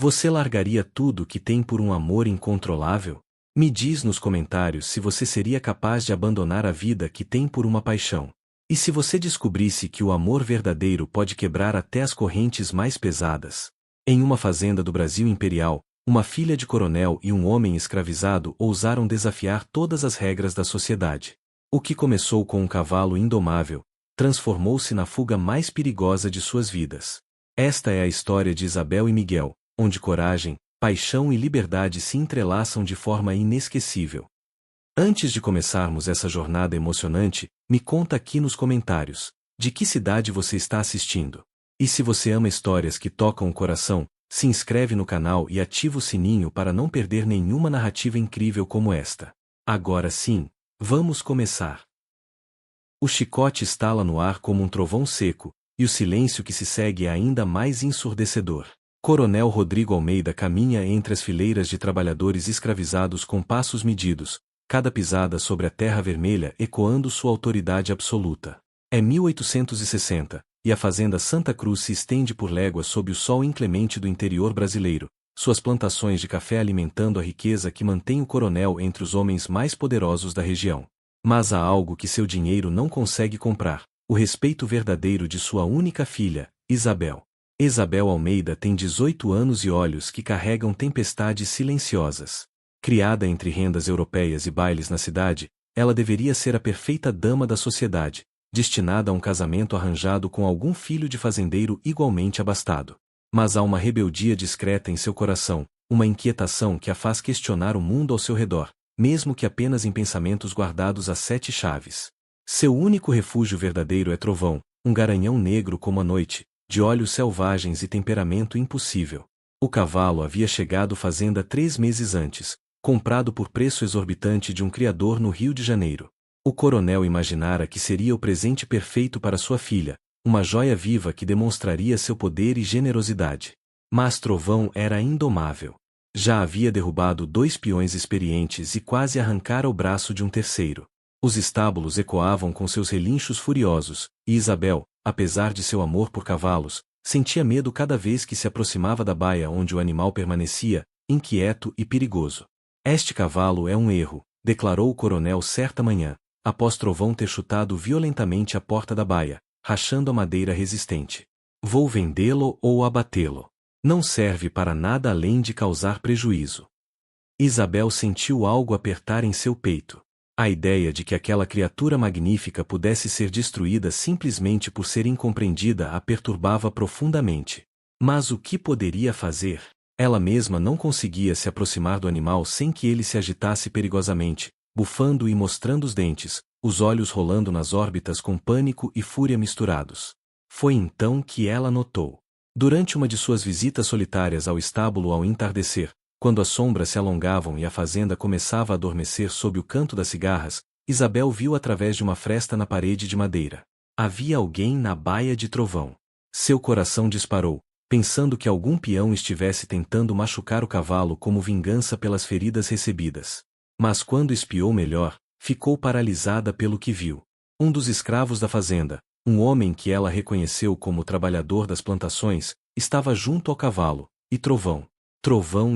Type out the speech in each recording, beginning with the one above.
Você largaria tudo que tem por um amor incontrolável? Me diz nos comentários se você seria capaz de abandonar a vida que tem por uma paixão. E se você descobrisse que o amor verdadeiro pode quebrar até as correntes mais pesadas? Em uma fazenda do Brasil imperial, uma filha de coronel e um homem escravizado ousaram desafiar todas as regras da sociedade. O que começou com um cavalo indomável, transformou-se na fuga mais perigosa de suas vidas. Esta é a história de Isabel e Miguel, onde coragem, paixão e liberdade se entrelaçam de forma inesquecível. Antes de começarmos essa jornada emocionante, me conta aqui nos comentários, de que cidade você está assistindo? E se você ama histórias que tocam o coração, se inscreve no canal e ativa o sininho para não perder nenhuma narrativa incrível como esta. Agora sim, vamos começar. O chicote estala no ar como um trovão seco, e o silêncio que se segue é ainda mais ensurdecedor. Coronel Rodrigo Almeida caminha entre as fileiras de trabalhadores escravizados com passos medidos, cada pisada sobre a terra vermelha ecoando sua autoridade absoluta. É 1860, e a fazenda Santa Cruz se estende por léguas sob o sol inclemente do interior brasileiro, suas plantações de café alimentando a riqueza que mantém o coronel entre os homens mais poderosos da região. Mas há algo que seu dinheiro não consegue comprar: o respeito verdadeiro de sua única filha, Isabel. Isabel Almeida tem 18 anos e olhos que carregam tempestades silenciosas. Criada entre rendas europeias e bailes na cidade, ela deveria ser a perfeita dama da sociedade, destinada a um casamento arranjado com algum filho de fazendeiro igualmente abastado. Mas há uma rebeldia discreta em seu coração, uma inquietação que a faz questionar o mundo ao seu redor, mesmo que apenas em pensamentos guardados a 7 chaves. Seu único refúgio verdadeiro é Trovão, um garanhão negro como a noite, de olhos selvagens e temperamento impossível. O cavalo havia chegado à fazenda 3 meses antes, comprado por preço exorbitante de um criador no Rio de Janeiro. O coronel imaginara que seria o presente perfeito para sua filha, uma joia viva que demonstraria seu poder e generosidade. Mas Trovão era indomável. Já havia derrubado 2 peões experientes e quase arrancara o braço de um terceiro. Os estábulos ecoavam com seus relinchos furiosos, e Isabel, apesar de seu amor por cavalos, sentia medo cada vez que se aproximava da baia onde o animal permanecia, inquieto e perigoso. Este cavalo é um erro, declarou o coronel certa manhã, após Trovão ter chutado violentamente a porta da baia, rachando a madeira resistente. Vou vendê-lo ou abatê-lo. Não serve para nada além de causar prejuízo. Isabel sentiu algo apertar em seu peito. A ideia de que aquela criatura magnífica pudesse ser destruída simplesmente por ser incompreendida a perturbava profundamente. Mas o que poderia fazer? Ela mesma não conseguia se aproximar do animal sem que ele se agitasse perigosamente, bufando e mostrando os dentes, os olhos rolando nas órbitas com pânico e fúria misturados. Foi então que ela notou. Durante uma de suas visitas solitárias ao estábulo ao entardecer, quando as sombras se alongavam e a fazenda começava a adormecer sob o canto das cigarras, Isabel viu através de uma fresta na parede de madeira. Havia alguém na baia de Trovão. Seu coração disparou, pensando que algum peão estivesse tentando machucar o cavalo como vingança pelas feridas recebidas. Mas quando espiou melhor, ficou paralisada pelo que viu. Um dos escravos da fazenda, um homem que ela reconheceu como trabalhador das plantações, estava junto ao cavalo, e Trovão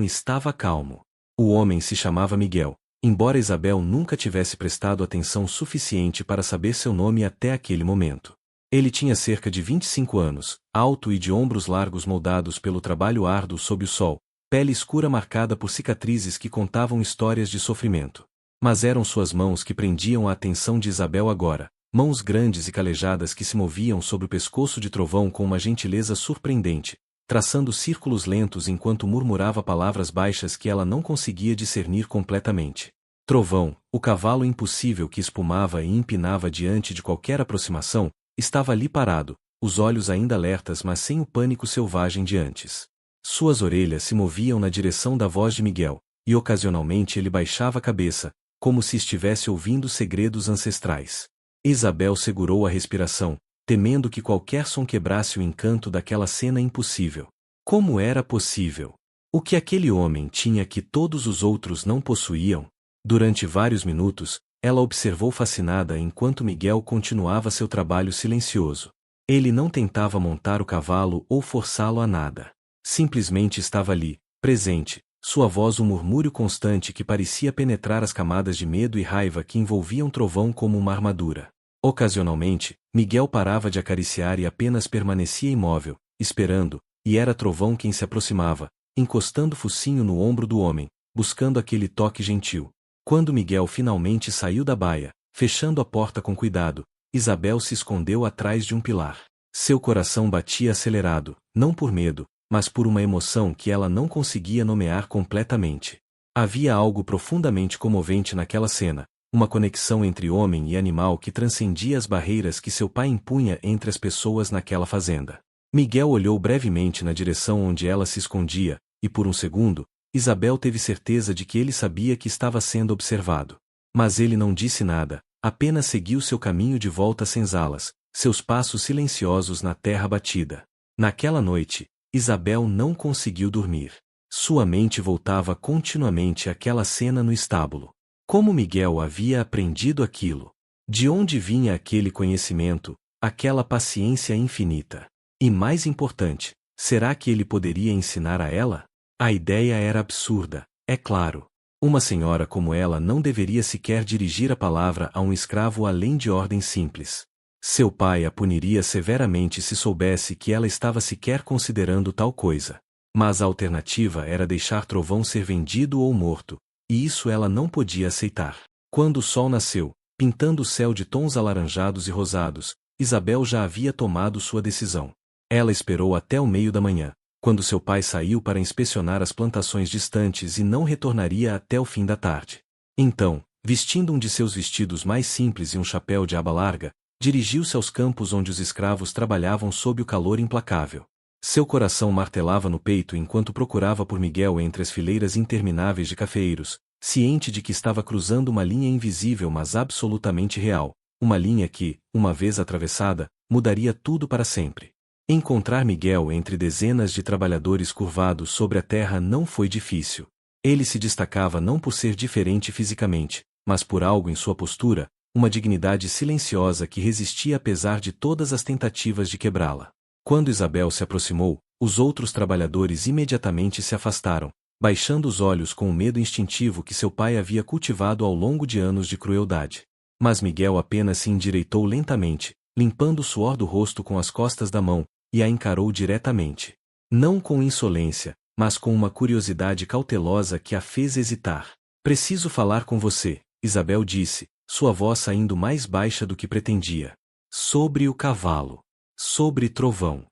estava calmo. O homem se chamava Miguel, embora Isabel nunca tivesse prestado atenção suficiente para saber seu nome até aquele momento. Ele tinha cerca de 25 anos, alto e de ombros largos moldados pelo trabalho árduo sob o sol, pele escura marcada por cicatrizes que contavam histórias de sofrimento. Mas eram suas mãos que prendiam a atenção de Isabel agora, mãos grandes e calejadas que se moviam sobre o pescoço de Trovão com uma gentileza surpreendente, traçando círculos lentos enquanto murmurava palavras baixas que ela não conseguia discernir completamente. Trovão, o cavalo impossível que espumava e empinava diante de qualquer aproximação, estava ali parado, os olhos ainda alertas mas sem o pânico selvagem de antes. Suas orelhas se moviam na direção da voz de Miguel, e ocasionalmente ele baixava a cabeça, como se estivesse ouvindo segredos ancestrais. Isabel segurou a respiração, temendo que qualquer som quebrasse o encanto daquela cena impossível. Como era possível? O que aquele homem tinha que todos os outros não possuíam? Durante vários minutos, ela observou fascinada enquanto Miguel continuava seu trabalho silencioso. Ele não tentava montar o cavalo ou forçá-lo a nada. Simplesmente estava ali, presente, sua voz um murmúrio constante que parecia penetrar as camadas de medo e raiva que envolviam Trovão como uma armadura. Ocasionalmente, Miguel parava de acariciar e apenas permanecia imóvel, esperando, e era Trovão quem se aproximava, encostando o focinho no ombro do homem, buscando aquele toque gentil. Quando Miguel finalmente saiu da baia, fechando a porta com cuidado, Isabel se escondeu atrás de um pilar. Seu coração batia acelerado, não por medo, mas por uma emoção que ela não conseguia nomear completamente. Havia algo profundamente comovente naquela cena, uma conexão entre homem e animal que transcendia as barreiras que seu pai impunha entre as pessoas naquela fazenda. Miguel olhou brevemente na direção onde ela se escondia, e por um segundo, Isabel teve certeza de que ele sabia que estava sendo observado. Mas ele não disse nada, apenas seguiu seu caminho de volta às senzalas, seus passos silenciosos na terra batida. Naquela noite, Isabel não conseguiu dormir. Sua mente voltava continuamente àquela cena no estábulo. Como Miguel havia aprendido aquilo? De onde vinha aquele conhecimento, aquela paciência infinita? E mais importante, será que ele poderia ensinar a ela? A ideia era absurda, é claro. Uma senhora como ela não deveria sequer dirigir a palavra a um escravo além de ordens simples. Seu pai a puniria severamente se soubesse que ela estava sequer considerando tal coisa. Mas a alternativa era deixar Trovão ser vendido ou morto, e isso ela não podia aceitar. Quando o sol nasceu, pintando o céu de tons alaranjados e rosados, Isabel já havia tomado sua decisão. Ela esperou até o meio da manhã, quando seu pai saiu para inspecionar as plantações distantes e não retornaria até o fim da tarde. Então, vestindo um de seus vestidos mais simples e um chapéu de aba larga, dirigiu-se aos campos onde os escravos trabalhavam sob o calor implacável. Seu coração martelava no peito enquanto procurava por Miguel entre as fileiras intermináveis de cafeeiros, ciente de que estava cruzando uma linha invisível mas absolutamente real, uma linha que, uma vez atravessada, mudaria tudo para sempre. Encontrar Miguel entre dezenas de trabalhadores curvados sobre a terra não foi difícil. Ele se destacava não por ser diferente fisicamente, mas por algo em sua postura, uma dignidade silenciosa que resistia apesar de todas as tentativas de quebrá-la. Quando Isabel se aproximou, os outros trabalhadores imediatamente se afastaram, baixando os olhos com o medo instintivo que seu pai havia cultivado ao longo de anos de crueldade. Mas Miguel apenas se endireitou lentamente, limpando o suor do rosto com as costas da mão, e a encarou diretamente. Não com insolência, mas com uma curiosidade cautelosa que a fez hesitar. "Preciso falar com você", Isabel disse, sua voz saindo mais baixa do que pretendia. "Sobre o cavalo. Sobre Trovão."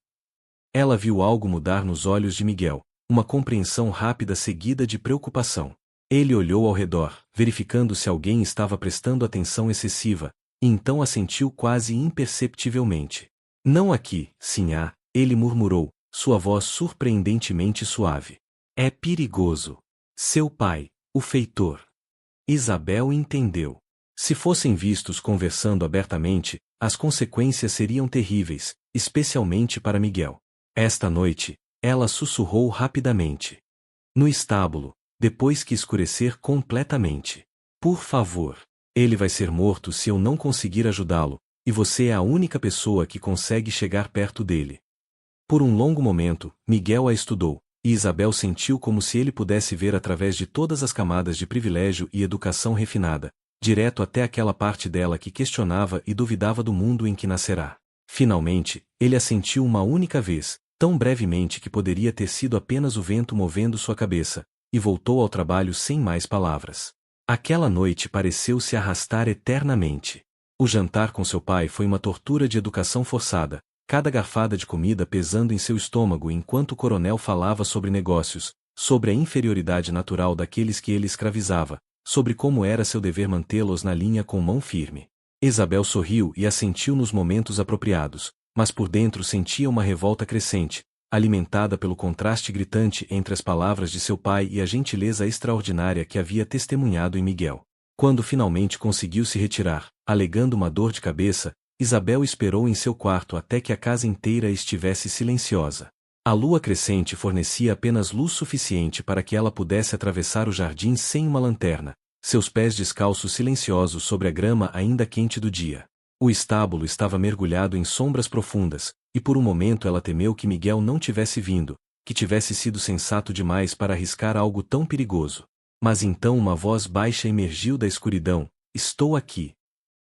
Ela viu algo mudar nos olhos de Miguel, uma compreensão rápida seguida de preocupação. Ele olhou ao redor, verificando se alguém estava prestando atenção excessiva, e então assentiu quase imperceptivelmente. "Não aqui, sinhá", ele murmurou, sua voz surpreendentemente suave. "É perigoso. Seu pai, o feitor." Isabel entendeu. Se fossem vistos conversando abertamente, as consequências seriam terríveis, especialmente para Miguel. Esta noite, ela sussurrou rapidamente. "No estábulo, depois que escurecer completamente. Por favor. Ele vai ser morto se eu não conseguir ajudá-lo, e você é a única pessoa que consegue chegar perto dele." Por um longo momento, Miguel a estudou, e Isabel sentiu como se ele pudesse ver através de todas as camadas de privilégio e educação refinada, direto até aquela parte dela que questionava e duvidava do mundo em que nascerá. Finalmente, ele a sentiu uma única vez, tão brevemente que poderia ter sido apenas o vento movendo sua cabeça, e voltou ao trabalho sem mais palavras. Aquela noite pareceu se arrastar eternamente. O jantar com seu pai foi uma tortura de educação forçada, cada garfada de comida pesando em seu estômago enquanto o coronel falava sobre negócios, sobre a inferioridade natural daqueles que ele escravizava, sobre como era seu dever mantê-los na linha com mão firme. Isabel sorriu e assentiu nos momentos apropriados, mas por dentro sentia uma revolta crescente, alimentada pelo contraste gritante entre as palavras de seu pai e a gentileza extraordinária que havia testemunhado em Miguel. Quando finalmente conseguiu se retirar, alegando uma dor de cabeça, Isabel esperou em seu quarto até que a casa inteira estivesse silenciosa. A lua crescente fornecia apenas luz suficiente para que ela pudesse atravessar o jardim sem uma lanterna, seus pés descalços silenciosos sobre a grama ainda quente do dia. O estábulo estava mergulhado em sombras profundas, e por um momento ela temeu que Miguel não tivesse vindo, que tivesse sido sensato demais para arriscar algo tão perigoso. Mas então uma voz baixa emergiu da escuridão: estou aqui.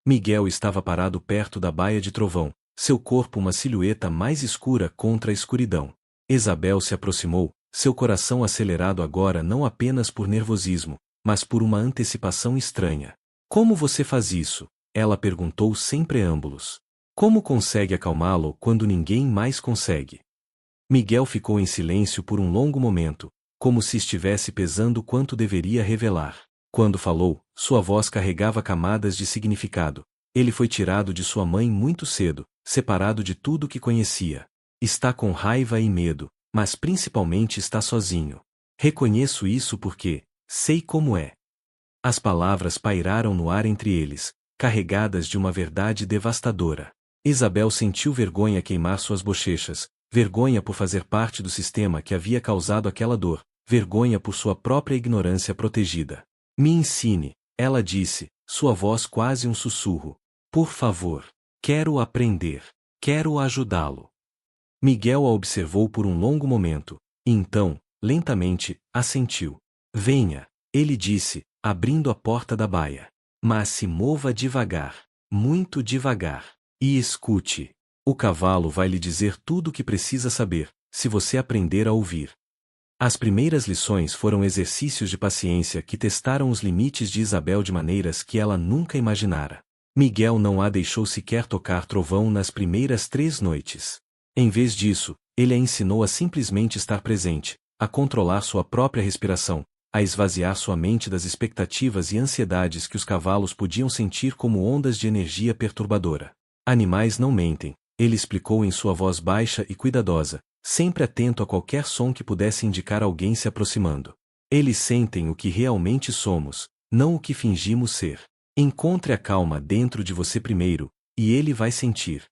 Miguel estava parado perto da baía de trovão, seu corpo uma silhueta mais escura contra a escuridão. Isabel se aproximou, seu coração acelerado agora não apenas por nervosismo, mas por uma antecipação estranha. Como você faz isso? Ela perguntou sem preâmbulos. Como consegue acalmá-lo quando ninguém mais consegue? Miguel ficou em silêncio por um longo momento, como se estivesse pesando quanto deveria revelar. Quando falou, sua voz carregava camadas de significado. Ele foi tirado de sua mãe muito cedo, separado de tudo que conhecia. Está com raiva e medo, mas principalmente está sozinho. Reconheço isso porque sei como é. As palavras pairaram no ar entre eles, carregadas de uma verdade devastadora. Isabel sentiu vergonha queimar suas bochechas, vergonha por fazer parte do sistema que havia causado aquela dor, vergonha por sua própria ignorância protegida. Me ensine, ela disse, sua voz quase um sussurro. Por favor. Quero aprender. Quero ajudá-lo. Miguel a observou por um longo momento, e então, lentamente, assentiu. Venha, ele disse, abrindo a porta da baía. Mas se mova devagar, muito devagar, e escute. O cavalo vai lhe dizer tudo o que precisa saber, se você aprender a ouvir. As primeiras lições foram exercícios de paciência que testaram os limites de Isabel de maneiras que ela nunca imaginara. Miguel não a deixou sequer tocar trovão nas primeiras 3 noites. Em vez disso, ele a ensinou a simplesmente estar presente, a controlar sua própria respiração, a esvaziar sua mente das expectativas e ansiedades que os cavalos podiam sentir como ondas de energia perturbadora. Animais não mentem, ele explicou em sua voz baixa e cuidadosa, sempre atento a qualquer som que pudesse indicar alguém se aproximando. Eles sentem o que realmente somos, não o que fingimos ser. Encontre a calma dentro de você primeiro, e ele vai sentir.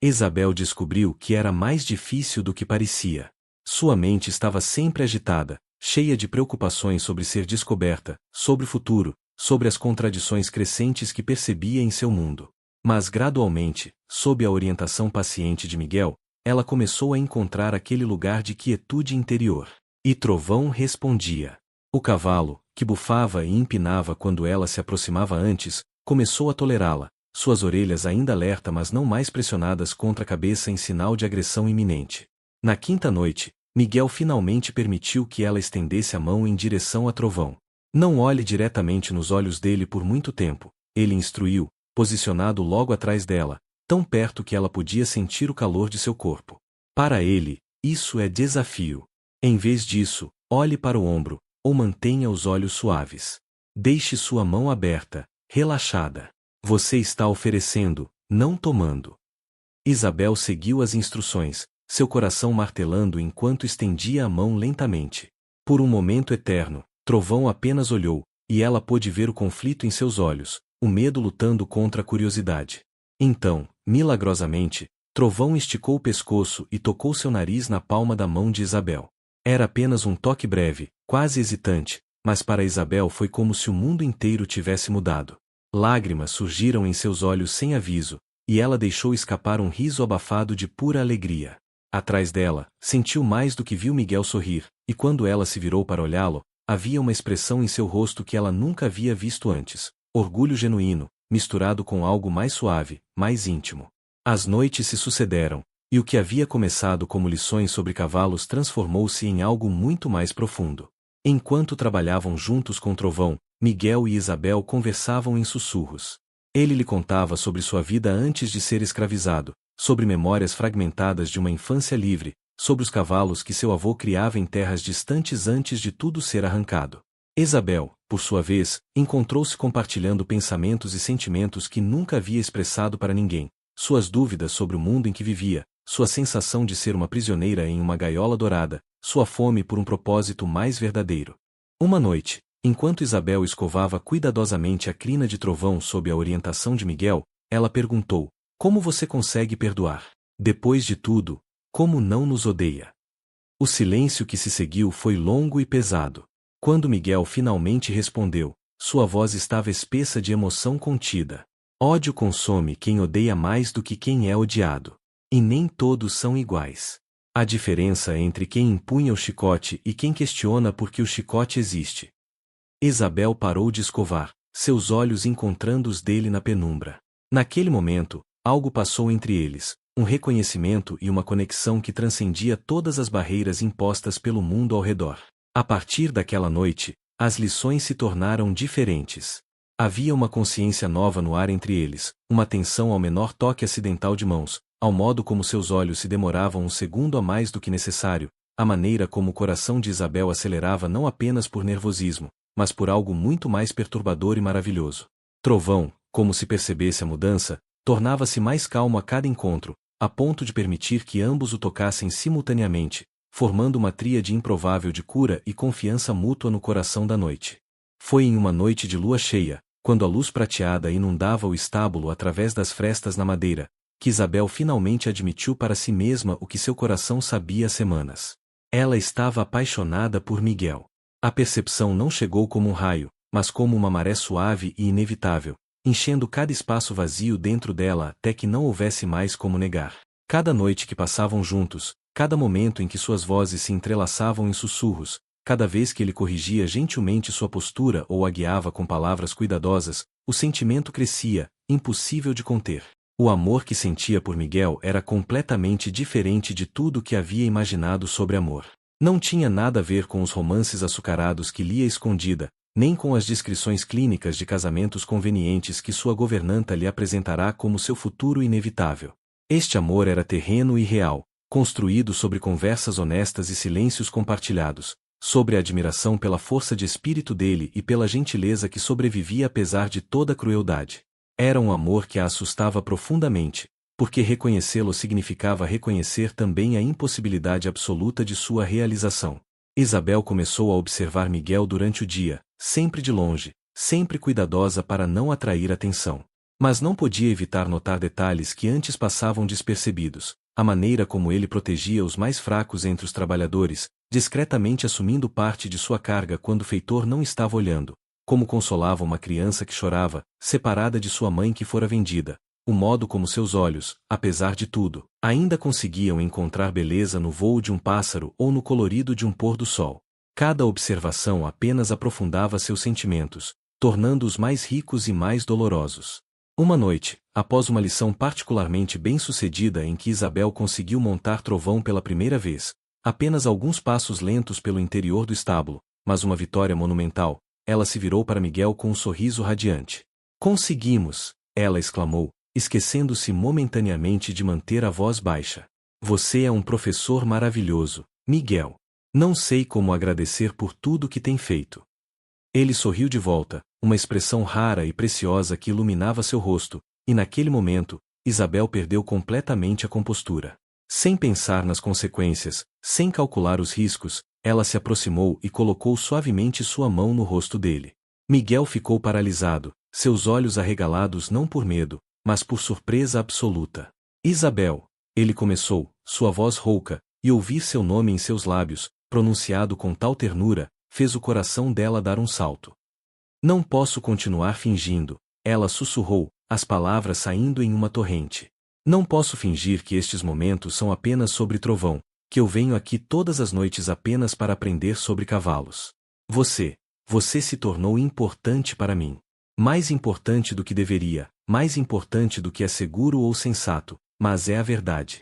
Isabel descobriu que era mais difícil do que parecia. Sua mente estava sempre agitada, cheia de preocupações sobre ser descoberta, sobre o futuro, sobre as contradições crescentes que percebia em seu mundo. Mas gradualmente, sob a orientação paciente de Miguel, ela começou a encontrar aquele lugar de quietude interior. E Trovão respondia. O cavalo, que bufava e empinava quando ela se aproximava antes, começou a tolerá-la, suas orelhas ainda alerta mas não mais pressionadas contra a cabeça em sinal de agressão iminente. Na 5ª noite, Miguel finalmente permitiu que ela estendesse a mão em direção a Trovão. Não olhe diretamente nos olhos dele por muito tempo, ele instruiu, posicionado logo atrás dela, tão perto que ela podia sentir o calor de seu corpo. Para ele, isso é desafio. Em vez disso, olhe para o ombro, ou mantenha os olhos suaves. Deixe sua mão aberta, relaxada. Você está oferecendo, não tomando. Isabel seguiu as instruções, seu coração martelando enquanto estendia a mão lentamente. Por um momento eterno, Trovão apenas olhou, e ela pôde ver o conflito em seus olhos, o medo lutando contra a curiosidade. Então, milagrosamente, Trovão esticou o pescoço e tocou seu nariz na palma da mão de Isabel. Era apenas um toque breve, quase hesitante, mas para Isabel foi como se o mundo inteiro tivesse mudado. Lágrimas surgiram em seus olhos sem aviso, e ela deixou escapar um riso abafado de pura alegria. Atrás dela, sentiu mais do que viu Miguel sorrir, e quando ela se virou para olhá-lo, havia uma expressão em seu rosto que ela nunca havia visto antes, orgulho genuíno, misturado com algo mais suave, mais íntimo. As noites se sucederam, e o que havia começado como lições sobre cavalos transformou-se em algo muito mais profundo. Enquanto trabalhavam juntos com Trovão, Miguel e Isabel conversavam em sussurros. Ele lhe contava sobre sua vida antes de ser escravizado, sobre memórias fragmentadas de uma infância livre, sobre os cavalos que seu avô criava em terras distantes antes de tudo ser arrancado. Isabel, por sua vez, encontrou-se compartilhando pensamentos e sentimentos que nunca havia expressado para ninguém, suas dúvidas sobre o mundo em que vivia, sua sensação de ser uma prisioneira em uma gaiola dourada, sua fome por um propósito mais verdadeiro. Uma noite, enquanto Isabel escovava cuidadosamente a crina de Trovão sob a orientação de Miguel, ela perguntou: como você consegue perdoar? Depois de tudo, como não nos odeia? O silêncio que se seguiu foi longo e pesado. Quando Miguel finalmente respondeu, sua voz estava espessa de emoção contida. Ódio consome quem odeia mais do que quem é odiado. E nem todos são iguais. A diferença entre quem empunha o chicote e quem questiona por que o chicote existe. Isabel parou de escovar, seus olhos encontrando os dele na penumbra. Naquele momento, algo passou entre eles, um reconhecimento e uma conexão que transcendia todas as barreiras impostas pelo mundo ao redor. A partir daquela noite, as lições se tornaram diferentes. Havia uma consciência nova no ar entre eles, uma atenção ao menor toque acidental de mãos, ao modo como seus olhos se demoravam um segundo a mais do que necessário, a maneira como o coração de Isabel acelerava não apenas por nervosismo, mas por algo muito mais perturbador e maravilhoso. Trovão, como se percebesse a mudança, tornava-se mais calmo a cada encontro, a ponto de permitir que ambos o tocassem simultaneamente, formando uma tríade improvável de cura e confiança mútua no coração da noite. Foi em uma noite de lua cheia, quando a luz prateada inundava o estábulo através das frestas na madeira, que Isabel finalmente admitiu para si mesma o que seu coração sabia há semanas. Ela estava apaixonada por Miguel. A percepção não chegou como um raio, mas como uma maré suave e inevitável, enchendo cada espaço vazio dentro dela até que não houvesse mais como negar. Cada noite que passavam juntos, cada momento em que suas vozes se entrelaçavam em sussurros, cada vez que ele corrigia gentilmente sua postura ou a guiava com palavras cuidadosas, o sentimento crescia, impossível de conter. O amor que sentia por Miguel era completamente diferente de tudo o que havia imaginado sobre amor. Não tinha nada a ver com os romances açucarados que lia escondida, nem com as descrições clínicas de casamentos convenientes que sua governanta lhe apresentará como seu futuro inevitável. Este amor era terreno e real, construído sobre conversas honestas e silêncios compartilhados, sobre a admiração pela força de espírito dele e pela gentileza que sobrevivia apesar de toda a crueldade. Era um amor que a assustava profundamente, porque reconhecê-lo significava reconhecer também a impossibilidade absoluta de sua realização. Isabel começou a observar Miguel durante o dia, sempre de longe, sempre cuidadosa para não atrair atenção. Mas não podia evitar notar detalhes que antes passavam despercebidos, a maneira como ele protegia os mais fracos entre os trabalhadores, discretamente assumindo parte de sua carga quando o feitor não estava olhando, como consolava uma criança que chorava, separada de sua mãe que fora vendida, o modo como seus olhos, apesar de tudo, ainda conseguiam encontrar beleza no voo de um pássaro ou no colorido de um pôr do sol. Cada observação apenas aprofundava seus sentimentos, tornando-os mais ricos e mais dolorosos. Uma noite, após uma lição particularmente bem-sucedida em que Isabel conseguiu montar Trovão pela primeira vez, apenas alguns passos lentos pelo interior do estábulo, mas uma vitória monumental, ela se virou para Miguel com um sorriso radiante. "Conseguimos!" ela exclamou, esquecendo-se momentaneamente de manter a voz baixa. "Você é um professor maravilhoso, Miguel. Não sei como agradecer por tudo que tem feito." Ele sorriu de volta, uma expressão rara e preciosa que iluminava seu rosto, e naquele momento, Isabel perdeu completamente a compostura. Sem pensar nas consequências, sem calcular os riscos, ela se aproximou e colocou suavemente sua mão no rosto dele. Miguel ficou paralisado, seus olhos arregalados não por medo, mas por surpresa absoluta. "Isabel", ele começou, sua voz rouca, e ouvir seu nome em seus lábios, pronunciado com tal ternura, fez o coração dela dar um salto. "Não posso continuar fingindo", ela sussurrou, as palavras saindo em uma torrente. "Não posso fingir que estes momentos são apenas sobre Trovão, que eu venho aqui todas as noites apenas para aprender sobre cavalos. Você se tornou importante para mim. Mais importante do que deveria, mais importante do que é seguro ou sensato, mas é a verdade."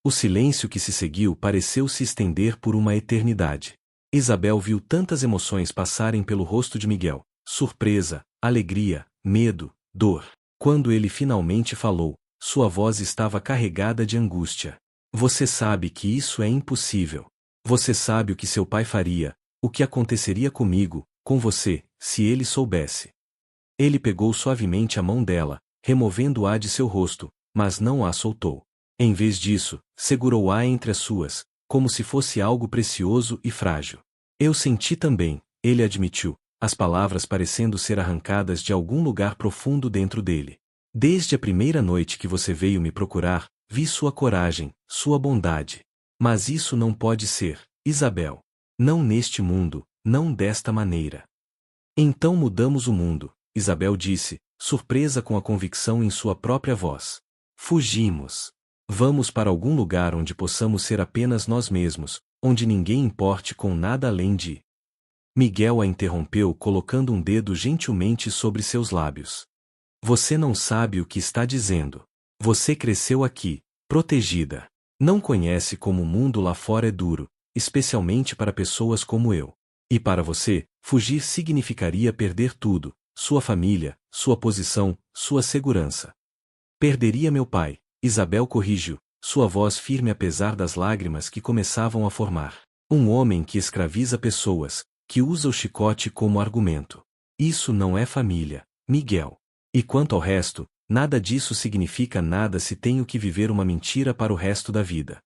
O silêncio que se seguiu pareceu se estender por uma eternidade. Isabel viu tantas emoções passarem pelo rosto de Miguel: surpresa, alegria, medo, dor. Quando ele finalmente falou, sua voz estava carregada de angústia. "Você sabe que isso é impossível. Você sabe o que seu pai faria, o que aconteceria comigo, com você, se ele soubesse." Ele pegou suavemente a mão dela, removendo-a de seu rosto, mas não a soltou. Em vez disso, segurou-a entre as suas, como se fosse algo precioso e frágil. "Eu senti também", ele admitiu, as palavras parecendo ser arrancadas de algum lugar profundo dentro dele. "Desde a primeira noite que você veio me procurar, vi sua coragem, sua bondade. Mas isso não pode ser, Isabel. Não neste mundo, não desta maneira." "Então mudamos o mundo", Isabel disse, surpresa com a convicção em sua própria voz. "Fugimos. Vamos para algum lugar onde possamos ser apenas nós mesmos, onde ninguém importe com nada além de... Miguel a interrompeu colocando um dedo gentilmente sobre seus lábios. Você não sabe o que está dizendo. Você cresceu aqui, protegida. Não conhece como o mundo lá fora é duro, especialmente para pessoas como eu. E para você, fugir significaria perder tudo, sua família, sua posição, sua segurança. Perderia meu pai, Isabel corrigiu, sua voz firme apesar das lágrimas que começavam a formar. Um homem que escraviza pessoas, que usa o chicote como argumento. Isso não é família, Miguel. E quanto ao resto, nada disso significa nada se tenho que viver uma mentira para o resto da vida.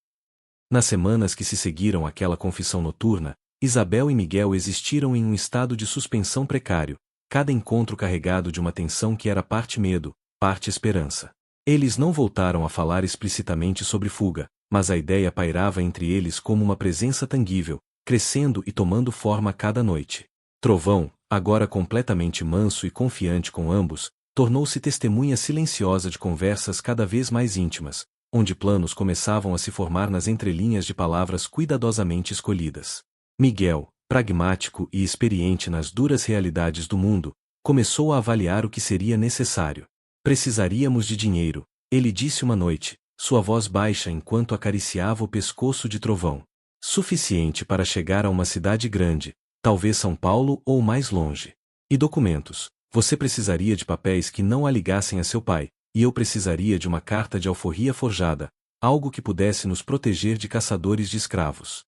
Nas semanas que se seguiram àquela confissão noturna, Isabel e Miguel existiram em um estado de suspensão precário, cada encontro carregado de uma tensão que era parte medo, parte esperança. Eles não voltaram a falar explicitamente sobre fuga, mas a ideia pairava entre eles como uma presença tangível, crescendo e tomando forma cada noite. Trovão, agora completamente manso e confiante com ambos, tornou-se testemunha silenciosa de conversas cada vez mais íntimas, onde planos começavam a se formar nas entrelinhas de palavras cuidadosamente escolhidas. Miguel, pragmático e experiente nas duras realidades do mundo, começou a avaliar o que seria necessário. Precisaríamos de dinheiro, ele disse uma noite, sua voz baixa enquanto acariciava o pescoço de Trovão. Suficiente para chegar a uma cidade grande, talvez São Paulo ou mais longe. E documentos. Você precisaria de papéis que não a ligassem a seu pai, e eu precisaria de uma carta de alforria forjada, algo que pudesse nos proteger de caçadores de escravos.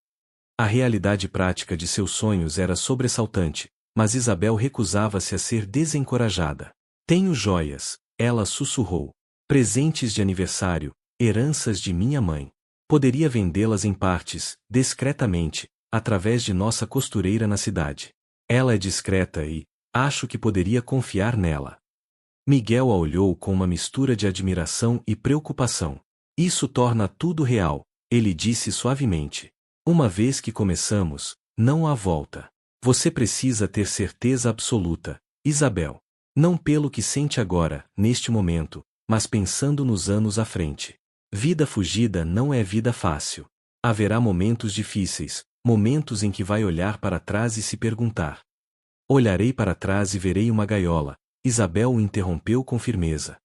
A realidade prática de seus sonhos era sobressaltante, mas Isabel recusava-se a ser desencorajada. Tenho joias, ela sussurrou. Presentes de aniversário, heranças de minha mãe. Poderia vendê-las em partes, discretamente, através de nossa costureira na cidade. Ela é discreta e, acho que poderia confiar nela. Miguel a olhou com uma mistura de admiração e preocupação. Isso torna tudo real, ele disse suavemente. Uma vez que começamos, não há volta. Você precisa ter certeza absoluta, Isabel. Não pelo que sente agora, neste momento, mas pensando nos anos à frente. Vida fugida não é vida fácil. Haverá momentos difíceis, momentos em que vai olhar para trás e se perguntar. Olharei para trás e verei uma gaiola, Isabel o interrompeu com firmeza.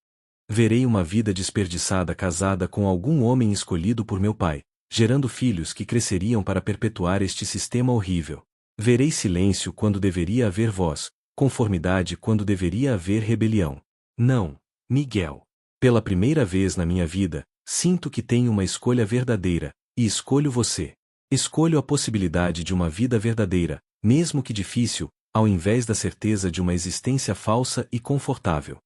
Verei uma vida desperdiçada casada com algum homem escolhido por meu pai, gerando filhos que cresceriam para perpetuar este sistema horrível. Verei silêncio quando deveria haver voz, conformidade quando deveria haver rebelião. Não, Miguel. Pela primeira vez na minha vida, sinto que tenho uma escolha verdadeira, e escolho você. Escolho a possibilidade de uma vida verdadeira, mesmo que difícil, ao invés da certeza de uma existência falsa e confortável.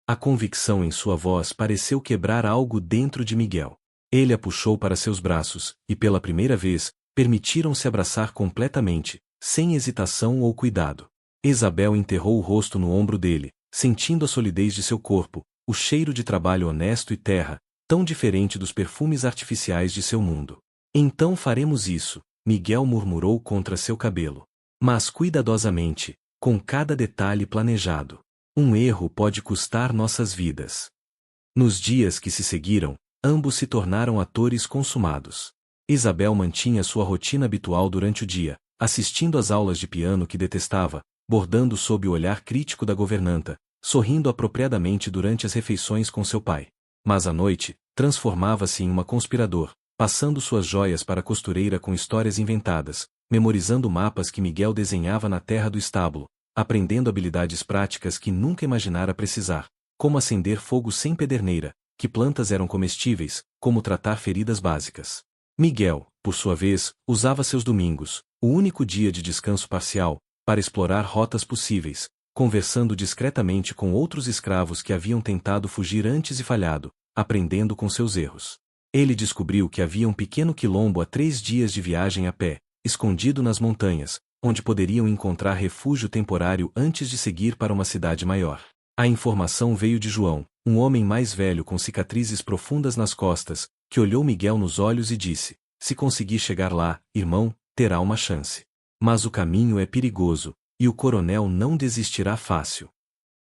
A convicção em sua voz pareceu quebrar algo dentro de Miguel. Ele a puxou para seus braços, e pela primeira vez, permitiram-se abraçar completamente, sem hesitação ou cuidado. Isabel enterrou o rosto no ombro dele, sentindo a solidez de seu corpo, o cheiro de trabalho honesto e terra, tão diferente dos perfumes artificiais de seu mundo. Então faremos isso, Miguel murmurou contra seu cabelo. Mas cuidadosamente, com cada detalhe planejado. Um erro pode custar nossas vidas. Nos dias que se seguiram, ambos se tornaram atores consumados. Isabel mantinha sua rotina habitual durante o dia, assistindo às aulas de piano que detestava, bordando sob o olhar crítico da governanta, sorrindo apropriadamente durante as refeições com seu pai. Mas à noite, transformava-se em uma conspirador, passando suas joias para a costureira com histórias inventadas, memorizando mapas que Miguel desenhava na terra do estábulo, aprendendo habilidades práticas que nunca imaginara precisar, como acender fogo sem pederneira, que plantas eram comestíveis, como tratar feridas básicas. Miguel, por sua vez, usava seus domingos, o único dia de descanso parcial, para explorar rotas possíveis, conversando discretamente com outros escravos que haviam tentado fugir antes e falhado, aprendendo com seus erros. Ele descobriu que havia um pequeno quilombo a 3 dias de viagem a pé, escondido nas montanhas, onde poderiam encontrar refúgio temporário antes de seguir para uma cidade maior. A informação veio de João, um homem mais velho com cicatrizes profundas nas costas, que olhou Miguel nos olhos e disse: se conseguir chegar lá, irmão, terá uma chance. Mas o caminho é perigoso, e o coronel não desistirá fácil.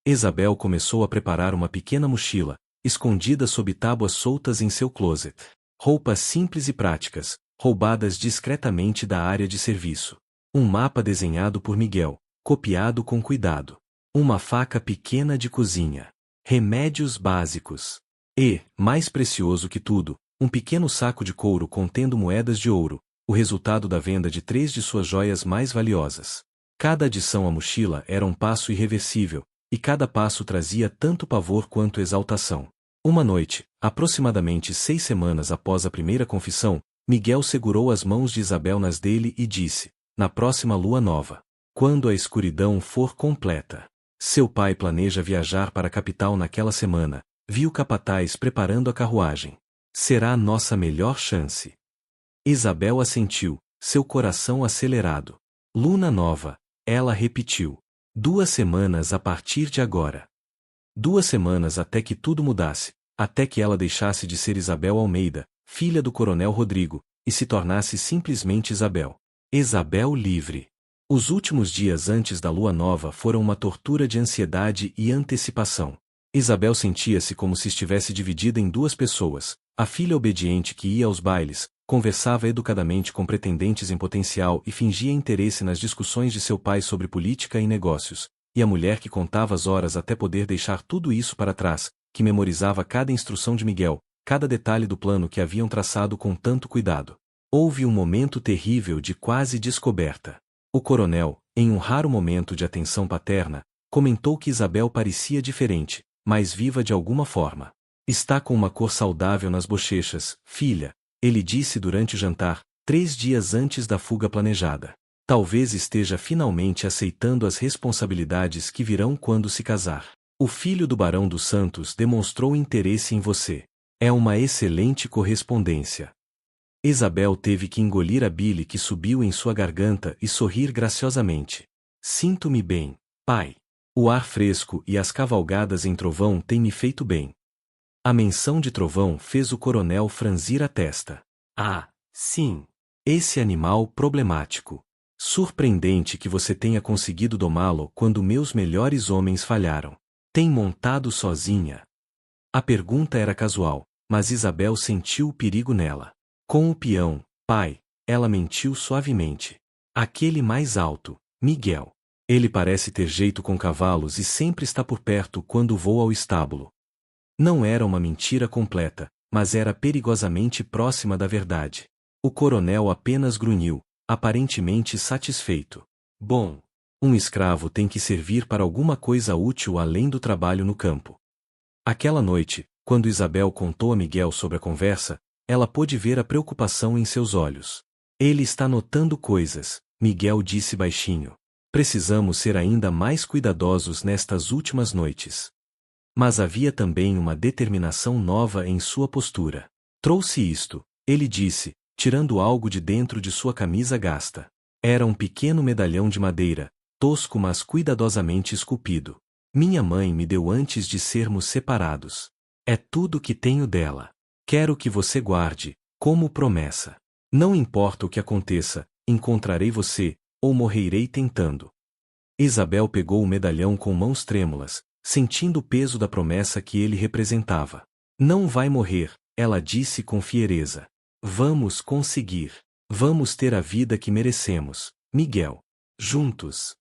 Isabel começou a preparar uma pequena mochila, escondida sob tábuas soltas em seu closet. Roupas simples e práticas, roubadas discretamente da área de serviço. Um mapa desenhado por Miguel, copiado com cuidado. Uma faca pequena de cozinha. Remédios básicos. E, mais precioso que tudo, um pequeno saco de couro contendo moedas de ouro, o resultado da venda de 3 de suas joias mais valiosas. Cada adição à mochila era um passo irreversível, e cada passo trazia tanto pavor quanto exaltação. Uma noite, aproximadamente 6 semanas após a primeira confissão, Miguel segurou as mãos de Isabel nas dele e disse, na próxima lua nova, quando a escuridão for completa. Seu pai planeja viajar para a capital naquela semana, viu o capataz preparando a carruagem. Será nossa melhor chance. Isabel assentiu, seu coração acelerado. Luna nova, ela repetiu. 2 semanas a partir de agora. 2 semanas até que tudo mudasse, até que ela deixasse de ser Isabel Almeida, filha do coronel Rodrigo, e se tornasse simplesmente Isabel. Isabel livre. Os últimos dias antes da lua nova foram uma tortura de ansiedade e antecipação. Isabel sentia-se como se estivesse dividida em 2 pessoas, a filha obediente que ia aos bailes, conversava educadamente com pretendentes em potencial e fingia interesse nas discussões de seu pai sobre política e negócios, e a mulher que contava as horas até poder deixar tudo isso para trás, que memorizava cada instrução de Miguel, cada detalhe do plano que haviam traçado com tanto cuidado. Houve um momento terrível de quase descoberta. O coronel, em um raro momento de atenção paterna, comentou que Isabel parecia diferente, mais viva de alguma forma. Está com uma cor saudável nas bochechas, filha, ele disse durante o jantar, 3 dias antes da fuga planejada. Talvez esteja finalmente aceitando as responsabilidades que virão quando se casar. O filho do Barão dos Santos demonstrou interesse em você. É uma excelente correspondência. Isabel teve que engolir a bile que subiu em sua garganta e sorrir graciosamente. Sinto-me bem, pai. O ar fresco e as cavalgadas em Trovão têm me feito bem. A menção de Trovão fez o coronel franzir a testa. Ah, sim. Esse animal problemático. Surpreendente que você tenha conseguido domá-lo quando meus melhores homens falharam. Tem montado sozinha? A pergunta era casual, mas Isabel sentiu o perigo nela. Com o peão, pai, ela mentiu suavemente. Aquele mais alto, Miguel. Ele parece ter jeito com cavalos e sempre está por perto quando vou ao estábulo. Não era uma mentira completa, mas era perigosamente próxima da verdade. O coronel apenas grunhiu, aparentemente satisfeito. Bom, um escravo tem que servir para alguma coisa útil além do trabalho no campo. Aquela noite, quando Isabel contou a Miguel sobre a conversa, ela pôde ver a preocupação em seus olhos. Ele está notando coisas, Miguel disse baixinho. Precisamos ser ainda mais cuidadosos nestas últimas noites. Mas havia também uma determinação nova em sua postura. Trouxe isto, ele disse, tirando algo de dentro de sua camisa gasta. Era um pequeno medalhão de madeira, tosco mas cuidadosamente esculpido. Minha mãe me deu antes de sermos separados. É tudo que tenho dela. Quero que você guarde, como promessa. Não importa o que aconteça, encontrarei você, ou morrerei tentando. Isabel pegou o medalhão com mãos trêmulas, sentindo o peso da promessa que ele representava. Não vai morrer, ela disse com fiereza. Vamos conseguir. Vamos ter a vida que merecemos, Miguel. Juntos.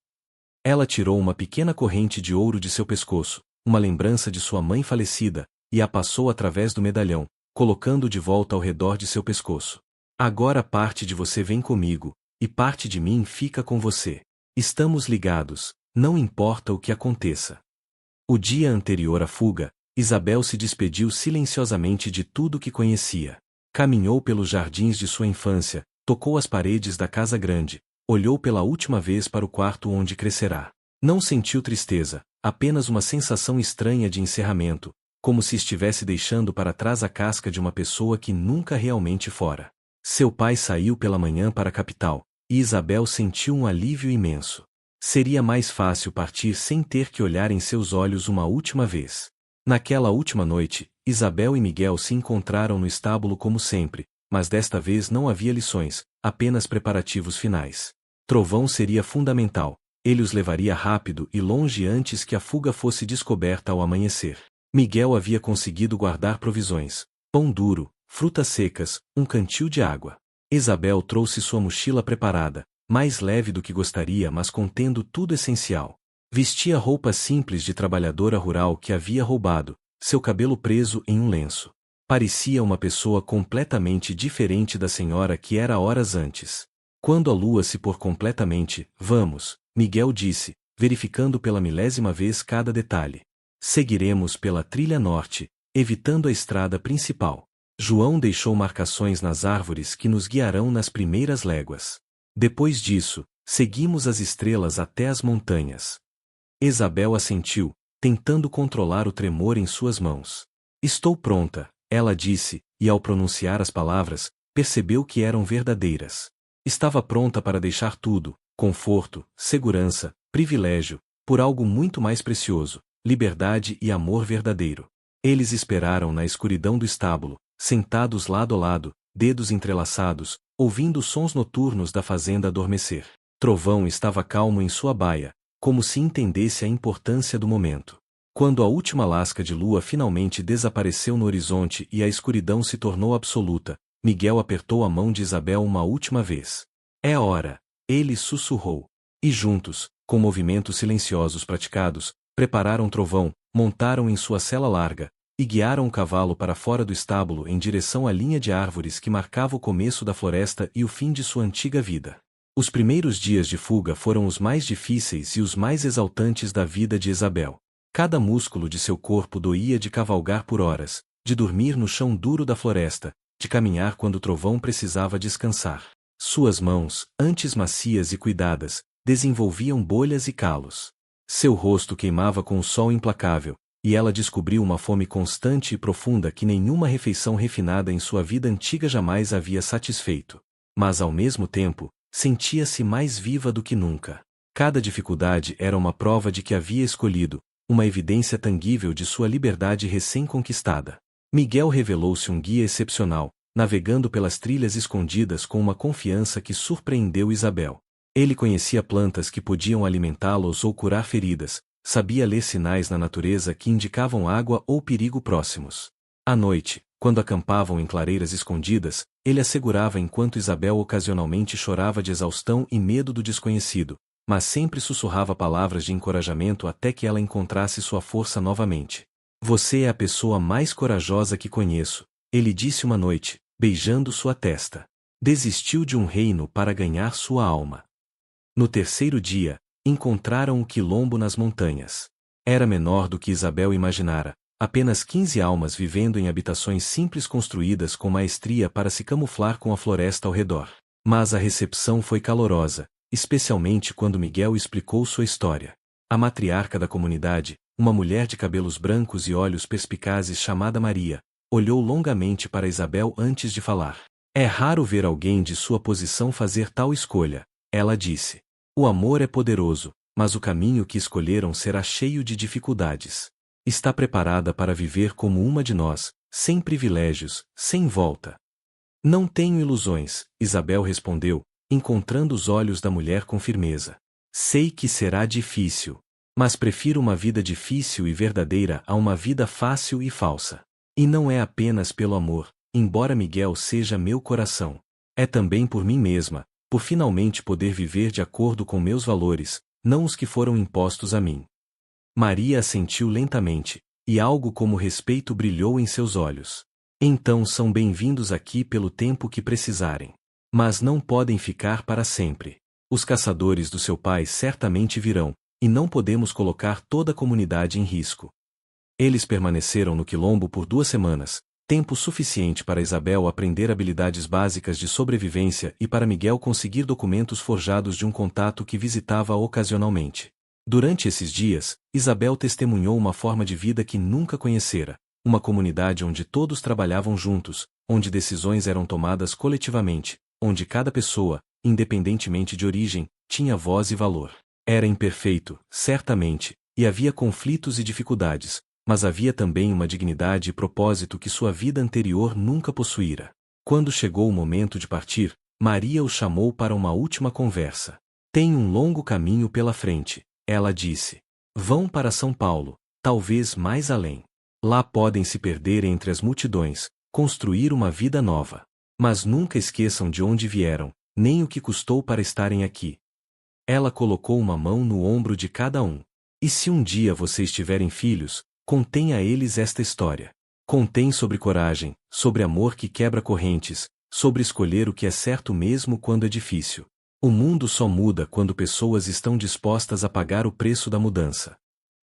Ela tirou uma pequena corrente de ouro de seu pescoço, uma lembrança de sua mãe falecida, e a passou através do medalhão, colocando-o de volta ao redor de seu pescoço. Agora parte de você vem comigo, e parte de mim fica com você. Estamos ligados, não importa o que aconteça. O dia anterior à fuga, Isabel se despediu silenciosamente de tudo que conhecia. Caminhou pelos jardins de sua infância, tocou as paredes da casa grande, olhou pela última vez para o quarto onde crescerá. Não sentiu tristeza, apenas uma sensação estranha de encerramento, como se estivesse deixando para trás a casca de uma pessoa que nunca realmente fora. Seu pai saiu pela manhã para a capital, e Isabel sentiu um alívio imenso. Seria mais fácil partir sem ter que olhar em seus olhos uma última vez. Naquela última noite, Isabel e Miguel se encontraram no estábulo como sempre, mas desta vez não havia lições, apenas preparativos finais. Trovão seria fundamental, ele os levaria rápido e longe antes que a fuga fosse descoberta ao amanhecer. Miguel havia conseguido guardar provisões, pão duro, frutas secas, um cantil de água. Isabel trouxe sua mochila preparada, mais leve do que gostaria mas contendo tudo essencial. Vestia roupas simples de trabalhadora rural que havia roubado, seu cabelo preso em um lenço. Parecia uma pessoa completamente diferente da senhora que era horas antes. Quando a lua se pôr completamente, vamos, Miguel disse, verificando pela milésima vez cada detalhe. Seguiremos pela trilha norte, evitando a estrada principal. João deixou marcações nas árvores que nos guiarão nas primeiras léguas. Depois disso, seguimos as estrelas até as montanhas. Isabel assentiu, tentando controlar o tremor em suas mãos. Estou pronta, ela disse, e ao pronunciar as palavras, percebeu que eram verdadeiras. Estava pronta para deixar tudo, conforto, segurança, privilégio, por algo muito mais precioso, liberdade e amor verdadeiro. Eles esperaram na escuridão do estábulo, sentados lado a lado, dedos entrelaçados, ouvindo os sons noturnos da fazenda adormecer. Trovão estava calmo em sua baia, como se entendesse a importância do momento. Quando a última lasca de lua finalmente desapareceu no horizonte e a escuridão se tornou absoluta, Miguel apertou a mão de Isabel uma última vez. É hora, ele sussurrou. E juntos, com movimentos silenciosos praticados, prepararam Trovão, montaram em sua sela larga, e guiaram o cavalo para fora do estábulo em direção à linha de árvores que marcava o começo da floresta e o fim de sua antiga vida. Os primeiros dias de fuga foram os mais difíceis e os mais exaltantes da vida de Isabel. Cada músculo de seu corpo doía de cavalgar por horas, de dormir no chão duro da floresta, de caminhar quando o Trovão precisava descansar. Suas mãos, antes macias e cuidadas, desenvolviam bolhas e calos. Seu rosto queimava com o sol implacável, e ela descobriu uma fome constante e profunda que nenhuma refeição refinada em sua vida antiga jamais havia satisfeito. Mas ao mesmo tempo, sentia-se mais viva do que nunca. Cada dificuldade era uma prova de que havia escolhido, uma evidência tangível de sua liberdade recém-conquistada. Miguel revelou-se um guia excepcional, navegando pelas trilhas escondidas com uma confiança que surpreendeu Isabel. Ele conhecia plantas que podiam alimentá-los ou curar feridas, sabia ler sinais na natureza que indicavam água ou perigo próximos. À noite, quando acampavam em clareiras escondidas, ele assegurava enquanto Isabel ocasionalmente chorava de exaustão e medo do desconhecido, mas sempre sussurrava palavras de encorajamento até que ela encontrasse sua força novamente. Você é a pessoa mais corajosa que conheço, ele disse uma noite, beijando sua testa. Desistiu de um reino para ganhar sua alma. No terceiro dia, encontraram o quilombo nas montanhas. Era menor do que Isabel imaginara, apenas 15 almas vivendo em habitações simples construídas com maestria para se camuflar com a floresta ao redor. Mas a recepção foi calorosa, especialmente quando Miguel explicou sua história. A matriarca da comunidade, uma mulher de cabelos brancos e olhos perspicazes chamada Maria, olhou longamente para Isabel antes de falar. É raro ver alguém de sua posição fazer tal escolha, ela disse. O amor é poderoso, mas o caminho que escolheram será cheio de dificuldades. Está preparada para viver como uma de nós, sem privilégios, sem volta. Não tenho ilusões, Isabel respondeu, encontrando os olhos da mulher com firmeza. Sei que será difícil, mas prefiro uma vida difícil e verdadeira a uma vida fácil e falsa. E não é apenas pelo amor, embora Miguel seja meu coração. É também por mim mesma, por finalmente poder viver de acordo com meus valores, não os que foram impostos a mim. Maria assentiu lentamente, e algo como respeito brilhou em seus olhos. Então são bem-vindos aqui pelo tempo que precisarem. Mas não podem ficar para sempre. Os caçadores do seu pai certamente virão, e não podemos colocar toda a comunidade em risco. Eles permaneceram no quilombo por 2 semanas, tempo suficiente para Isabel aprender habilidades básicas de sobrevivência e para Miguel conseguir documentos forjados de um contato que visitava ocasionalmente. Durante esses dias, Isabel testemunhou uma forma de vida que nunca conhecera, uma comunidade onde todos trabalhavam juntos, onde decisões eram tomadas coletivamente, onde cada pessoa, independentemente de origem, tinha voz e valor. Era imperfeito, certamente, e havia conflitos e dificuldades, mas havia também uma dignidade e propósito que sua vida anterior nunca possuíra. Quando chegou o momento de partir, Maria o chamou para uma última conversa. Tem um longo caminho pela frente, ela disse. Vão para São Paulo, talvez mais além. Lá podem se perder entre as multidões, construir uma vida nova. Mas nunca esqueçam de onde vieram, nem o que custou para estarem aqui. Ela colocou uma mão no ombro de cada um. E se um dia vocês tiverem filhos, contem a eles esta história. Contem sobre coragem, sobre amor que quebra correntes, sobre escolher o que é certo mesmo quando é difícil. O mundo só muda quando pessoas estão dispostas a pagar o preço da mudança.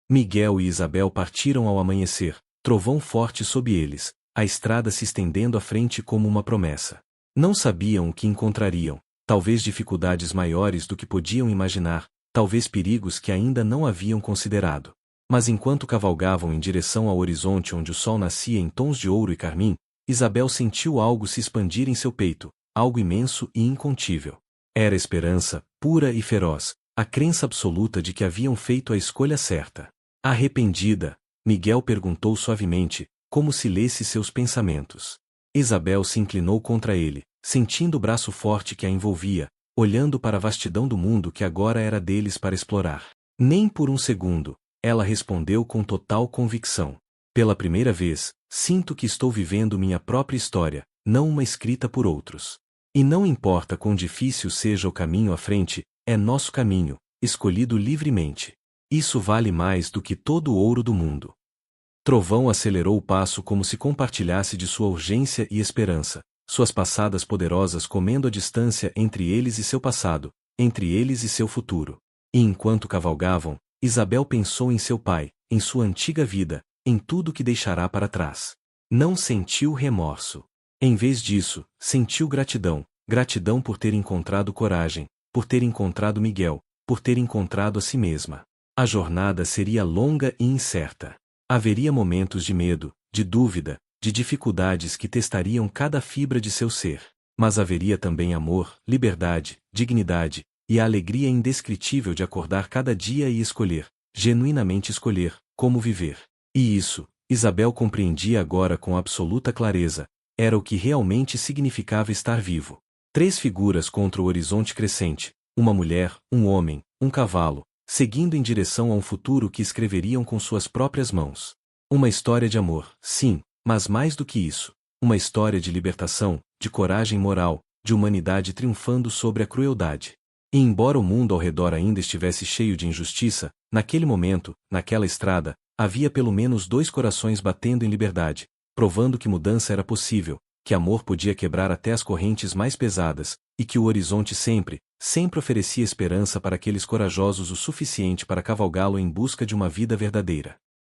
Miguel e Isabel partiram ao amanhecer, trovão forte sob eles, a estrada se estendendo à frente como uma promessa. Não sabiam o que encontrariam, talvez dificuldades maiores do que podiam imaginar, talvez perigos que ainda não haviam considerado. Mas enquanto cavalgavam em direção ao horizonte onde o sol nascia em tons de ouro e carmim, Isabel sentiu algo se expandir em seu peito, algo imenso e incontível. Era esperança, pura e feroz, a crença absoluta de que haviam feito a escolha certa. Arrependida, Miguel perguntou suavemente, como se lesse seus pensamentos. Isabel se inclinou contra ele, sentindo o braço forte que a envolvia, olhando para a vastidão do mundo que agora era deles para explorar. Nem por um segundo, ela respondeu com total convicção. Pela primeira vez, sinto que estou vivendo minha própria história, não uma escrita por outros. E não importa quão difícil seja o caminho à frente, é nosso caminho, escolhido livremente. Isso vale mais do que todo o ouro do mundo. Trovão acelerou o passo como se compartilhasse de sua urgência e esperança, suas passadas poderosas comendo a distância entre eles e seu passado, entre eles e seu futuro. E enquanto cavalgavam, Isabel pensou em seu pai, em sua antiga vida, em tudo que deixará para trás. Não sentiu remorso. Em vez disso, sentiu gratidão, gratidão por ter encontrado coragem, por ter encontrado Miguel, por ter encontrado a si mesma. A jornada seria longa e incerta. Haveria momentos de medo, de dúvida, de dificuldades que testariam cada fibra de seu ser. Mas haveria também amor, liberdade, dignidade, e a alegria indescritível de acordar cada dia e escolher, genuinamente escolher, como viver. E isso, Isabel compreendia agora com absoluta clareza, era o que realmente significava estar vivo. 3 figuras contra o horizonte crescente, uma mulher, um homem, um cavalo, seguindo em direção a um futuro que escreveriam com suas próprias mãos. Uma história de amor, sim, mas mais do que isso, uma história de libertação, de coragem moral, de humanidade triunfando sobre a crueldade. E embora o mundo ao redor ainda estivesse cheio de injustiça, naquele momento, naquela estrada, havia pelo menos 2 corações batendo em liberdade, provando que mudança era possível, que amor podia quebrar até as correntes mais pesadas, e que o horizonte sempre, sempre oferecia esperança para aqueles corajosos o suficiente para cavalgá-lo em busca de uma vida verdadeira.